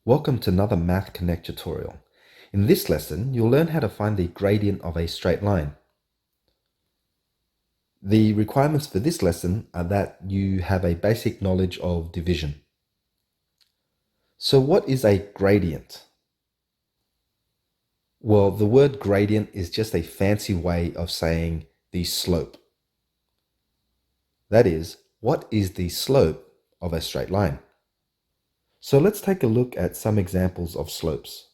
Welcome to another Math Connect tutorial. In this lesson, you'll learn how to find the gradient of a straight line. The requirements for this lesson are that you have a basic knowledge of division. So what is a gradient? Well, the word gradient is just a fancy way of saying the slope. That is, what is the slope of a straight line? So let's take a look at some examples of slopes.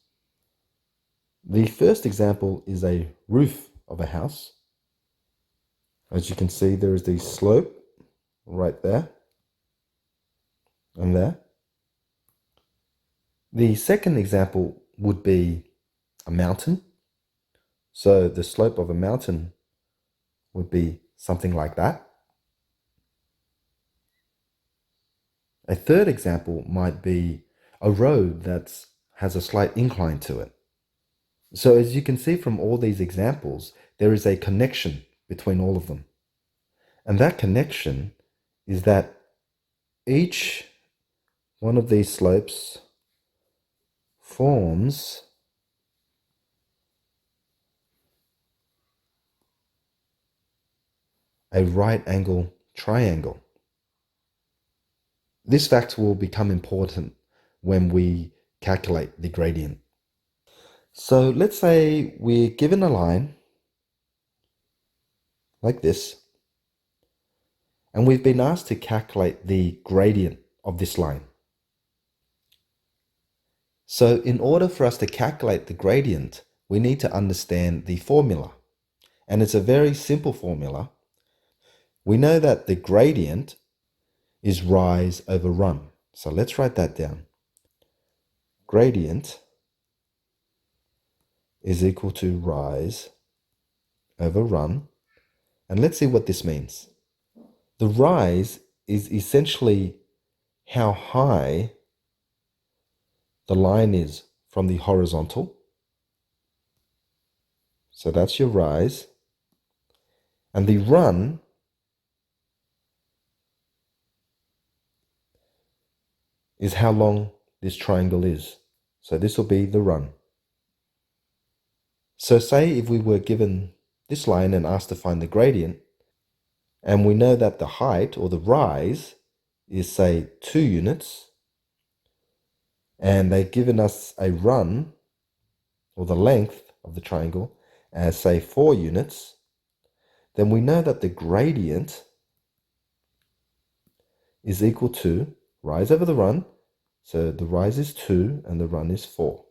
The first example is a roof of a house. As you can see, there is the slope right there and there. The second example would be a mountain. So the slope of a mountain would be something like that. A third example might be a road that has a slight incline to it. So as you can see from all these examples, there is a connection between all of them. And that connection is that each one of these slopes forms a right angle triangle. This fact will become important when we calculate the gradient. So let's say we're given a line like this, and we've been asked to calculate the gradient of this line. So in order for us to calculate the gradient, we need to understand the formula. And it's a very simple formula. We know that the gradient is rise over run. So let's write that down. Gradient is equal to rise over run. And let's see what this means. The rise is essentially how high the line is from the horizontal. So that's your rise. And the run is how long this triangle is. So this will be the run. So say if we were given this line and asked to find the gradient, and we know that the height or the rise is say 2 units, and they've given us a run or the length of the triangle as say 4 units, then we know that the gradient is equal to rise over the run. So the rise is 2 and the run is 4.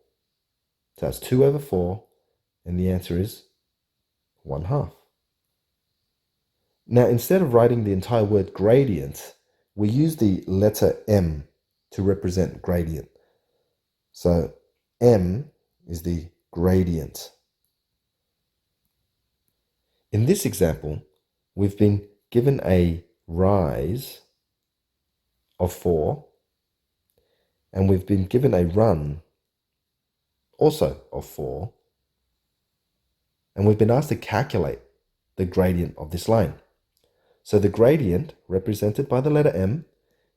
So that's 2 over 4, and the answer is 1/2. Now, instead of writing the entire word gradient, we use the letter M to represent gradient. So M is the gradient. In this example, we've been given a rise of 4, and we've been given a run also of 4, and we've been asked to calculate the gradient of this line. So the gradient, represented by the letter M,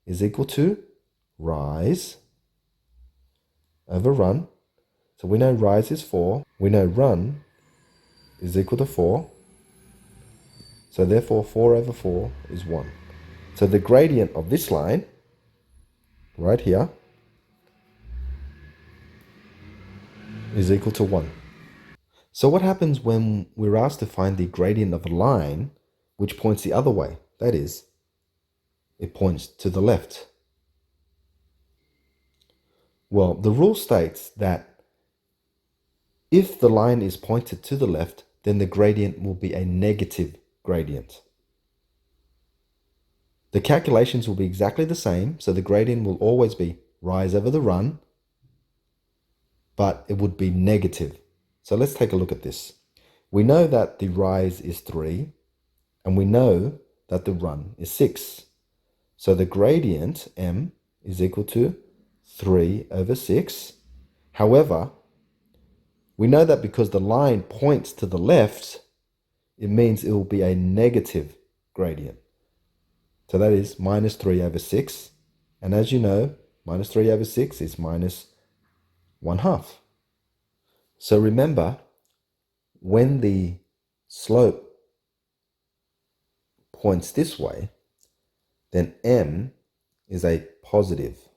is equal to rise over run. So we know rise is 4. We know run is equal to 4. So therefore 4 over 4 is 1. So the gradient of this line, right here, is equal to 1. So what happens when we're asked to find the gradient of a line which points the other way? That is, it points to the left. Well, the rule states that if the line is pointed to the left, then the gradient will be a negative gradient. The calculations will be exactly the same, so the gradient will always be rise over the run, but it would be negative. So let's take a look at this. We know that the rise is 3, and we know that the run is 6. So the gradient, M, is equal to 3 over 6. However, we know that because the line points to the left, it means it will be a negative gradient. So that is minus 3 over 6. And as you know, minus 3 over 6 is minus 1/2. So remember, when the slope points this way, then m is a positive.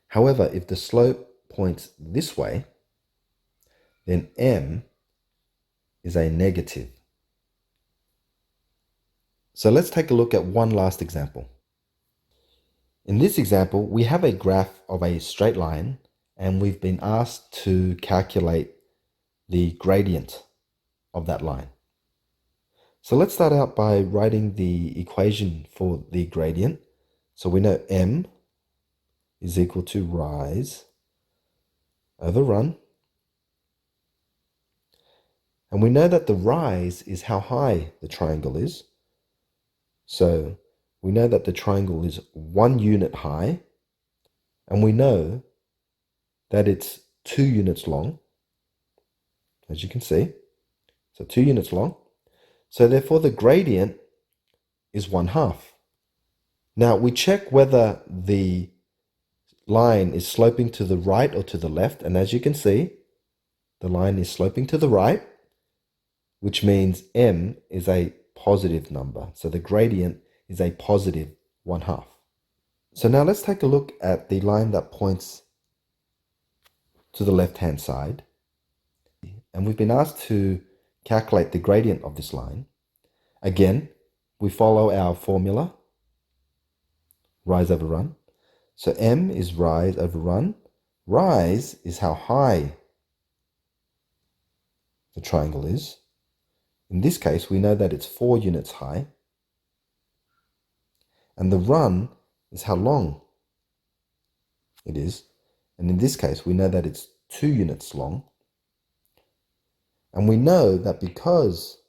However, if the slope points this way, then m is a negative. So let's take a look at one last example. In this example, we have a graph of a straight line, and we've been asked to calculate the gradient of that line. So let's start out by writing the equation for the gradient. So we know m is equal to rise over run. And we know that the rise is how high the triangle is. So we know that the triangle is 1 unit high, and we know that it's 2 units long, as you can see. So 2 units long. So therefore the gradient is 1/2. Now we check whether the line is sloping to the right or to the left, and as you can see, the line is sloping to the right, which means m is a positive number. So the gradient is a positive 1/2. So now let's take a look at the line that points to the left-hand side. And we've been asked to calculate the gradient of this line. Again, we follow our formula, rise over run. So m is rise over run. Rise is how high the triangle is. In this case, we know that it's 4 units high. And the run is how long it is. And in this case, we know that it's 2 units long. And we know that because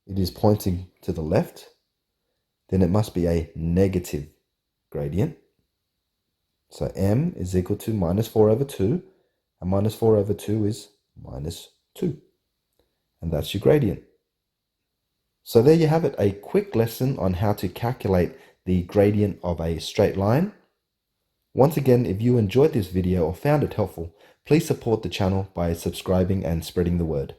it is pointing to the left, then it must be a negative gradient. So m is equal to -4/2, and -4/2 is -2. And that's your gradient. So there you have it, a quick lesson on how to calculate the gradient of a straight line. Once again, if you enjoyed this video or found it helpful, please support the channel by subscribing and spreading the word.